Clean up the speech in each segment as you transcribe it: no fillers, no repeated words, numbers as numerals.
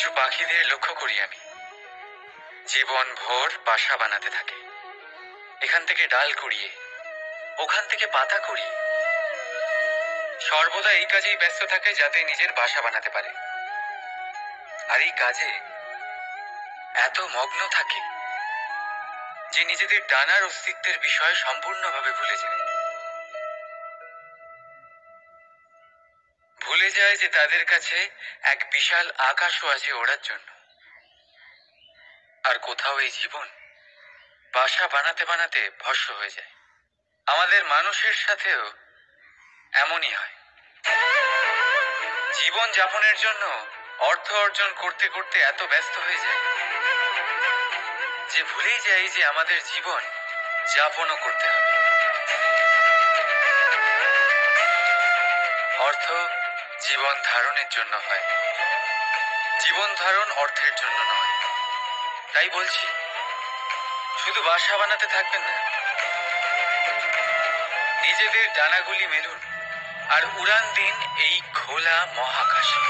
কিছু পাখিদের লক্ষ্য করি আমি, জীবন ভোর বাসা বানাতে থাকে। এখান থেকে ডাল কুড়িয়ে, ওখান থেকে পাতা কুড়িয়ে, সর্বদা এই কাজেই ব্যস্ত থাকে যাতে নিজের বাসা বানাতে পারে। আর এই কাজে এত মগ্ন থাকে যে নিজেদের ডানার অস্তিত্বের বিষয় সম্পূর্ণভাবে ভুলে যায়। ভুলে যায় যে তাদের কাছে এক বিশাল আকাশও আছে ওড়ার জন্য। আর কোথাও এই জীবন বাসা বানাতে বানাতে ভস্ম হয়ে যায়। আমাদের মানুষের সাথেও এমনই হয়। জীবন যাপনের জন্য অর্থ অর্জন করতে করতে এত ব্যস্ত হয়ে যায় যে ভুলেই যাই যে আমাদের জীবন যাপনও করতে হবে। অর্থ জীবন ধারণের জন্য হয়, জীবন ধারণ অর্থের জন্য নয়। তাই বলছি, শুধু বাসা বানাতে থাকবেন না, নিজেদের ডানাগুলি মেলুন আর উড়ান দিন এই খোলা মহাকাশে।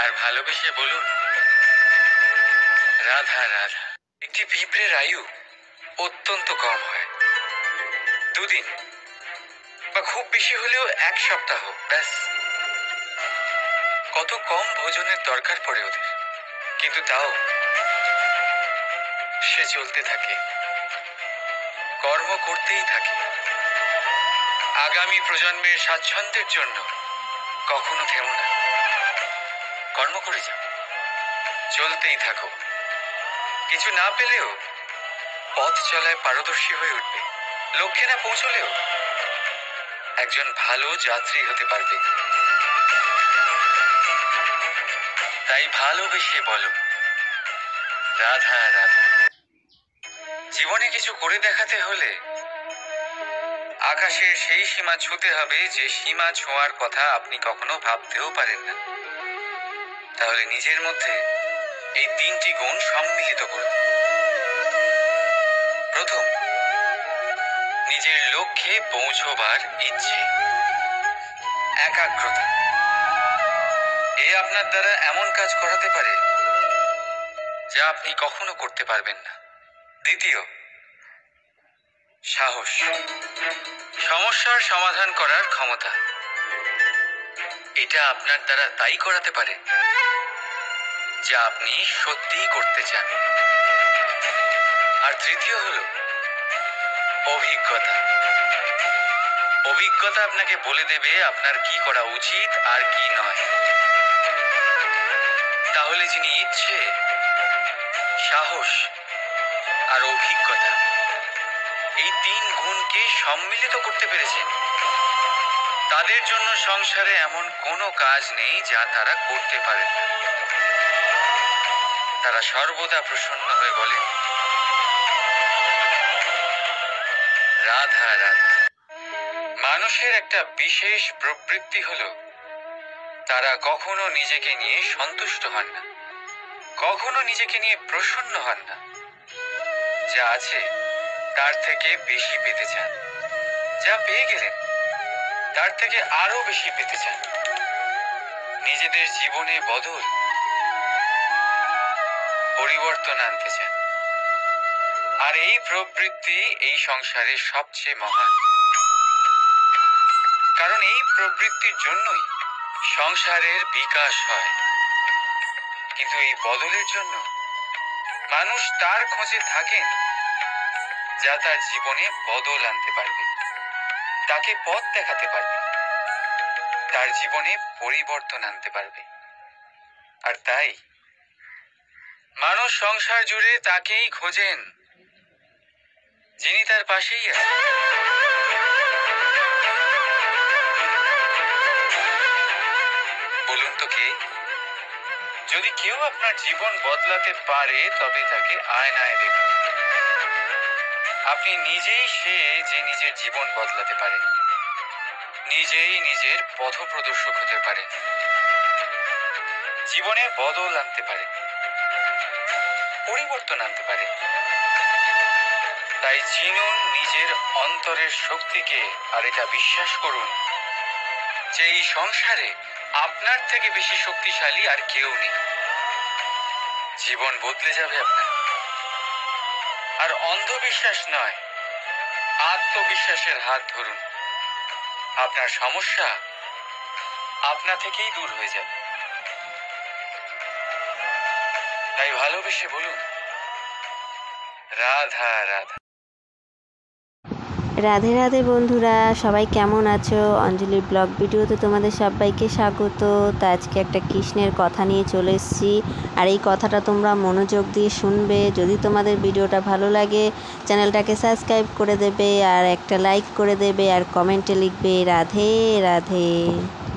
আর ভালোবেসে বলুন, রাধা রাধা। একটি পিঁপড়ের আয়ু অত্যন্ত কম হয়, 2 দিন বা খুব বেশি হলেও 1 সপ্তাহ, ব্যাস। কত কম ভোজনের দরকার পড়ে ওদের, কিন্তু তাও সে চলতে থাকে, কর্ম করতেই থাকে। আগামী প্রজন্মের স্বাচ্ছন্দ্যের জন্য কখনো থেমো না, কর্ম করে যাও, চলতেই থাকো। কিছু না পেলেও পথ চলায় পারদর্শী হয়ে উঠবে। লক্ষ্যে না পৌঁছলেও একজন ভালো যাত্রী হতে পারবে। তাই ভালোবেসে বলো, রাধা রাধা। জীবনে কিছু করে দেখাতে হলে আকাশের সেই সীমা ছুঁতে হবে যে সীমা ছোঁয়ার কথা আপনি কখনো ভাবতেও পারেন না। তাহলে নিজের মধ্যে এই 3টি গুণ সম্মিলিত করুন। প্রথম, নিজের লক্ষ্যে পৌঁছবার ইচ্ছে, একাগ্রতা। এ আপনার দ্বারা এমন কাজ করাতে পারে যা আপনি কখনো করতে পারবেন না। দ্বিতীয়, সাহস, সমস্যার সমাধান করার ক্ষমতা। এটা আপনার দ্বারা তাই করাতে পারে যা আপনি সত্যিই করতে চান। আর তৃতীয় হলো অভিজ্ঞতা। অভিজ্ঞতা আপনাকে বলে দেবে আপনার কি করা উচিত আর কি নয়। তাহলে যিনি ইচ্ছে, সাহস আর অভিজ্ঞতা, এই 3 গুণকে সম্মিলিত করতে পেরেছেন, তাদের জন্য সংসারে এমন কোনো কাজ নেই যা তারা করতে পারেন না। তারা সর্বদা প্রসন্ন হয়ে বলেন, রাধা রাধা। মানুষের একটা বিশেষ প্রবৃত্তি হলো তারা কখনো নিজেকে নিয়ে সন্তুষ্ট হন না, কখনো নিজেকে নিয়ে প্রসন্ন হন না। যা আছে তার থেকে বেশি পেতে চান, যা পেয়ে গেলেন তার থেকে আরো বেশি পেতে চান। নিজেদের জীবনে বদল, পরিবর্তন আনতে চান। আর এই প্রবৃত্তি এই সংসারের সবচেয়ে মহান, কারণ এই প্রবৃত্তির জন্যই সংসারের বিকাশ হয়। কিন্তু এই বদলের জন্য মানুষ তার খোঁজে থাকেন যা তার জীবনে বদল আনতে পারবে, তাকে পথ দেখাতে পারবে, তার জীবনে পরিবর্তন আনতে পারবে। আর তাই মানুষ সংসার জুড়ে তাকেই খোঁজেন যিনি তার পাশেই আছেন। বলুন তো কে? যদি কেউ আপনার জীবন বদলাতে পারে তবে তাকে আয়নায় দেখুন। আপনি নিজেই সে যে নিজের জীবন বদলাতে পারে, নিজেই নিজের পথপ্রদর্শক হতে পারে, জীবনে বদল আনতে পারে, পরিবর্তন আনতে পারে। তাই চিনুন নিজের অন্তরের শক্তিকে আর এটা বিশ্বাস করুন যে এই সংসারে আপনার থেকে বেশি শক্তিশালী আর কেউ নেই। জীবন বদলে যাবে আপনার। আর অন্ধবিশ্বাস নয়, আত্মবিশ্বাসের হাত ধরুন। আপনার সমস্যা আপনা থেকেই দূর হয়ে যাবে। তাই ভালোবেসে বলুন, রাধা রাধা। রাধে রাধে বন্ধুরা, সবাই কেমন আছো? অঞ্জলির ব্লগ ভিডিওতে তোমাদের সবাইকে স্বাগত। তো আজকে একটা কৃষ্ণের কথা নিয়ে চলে এসেছি, আর এই কথাটা তোমরা মনোযোগ দিয়ে শুনবে। যদি তোমাদের ভিডিওটা ভালো লাগে চ্যানেলটাকে সাবস্ক্রাইব করে দেবে, আর একটা লাইক করে দেবে, আর কমেন্টে লিখবে রাধে রাধে।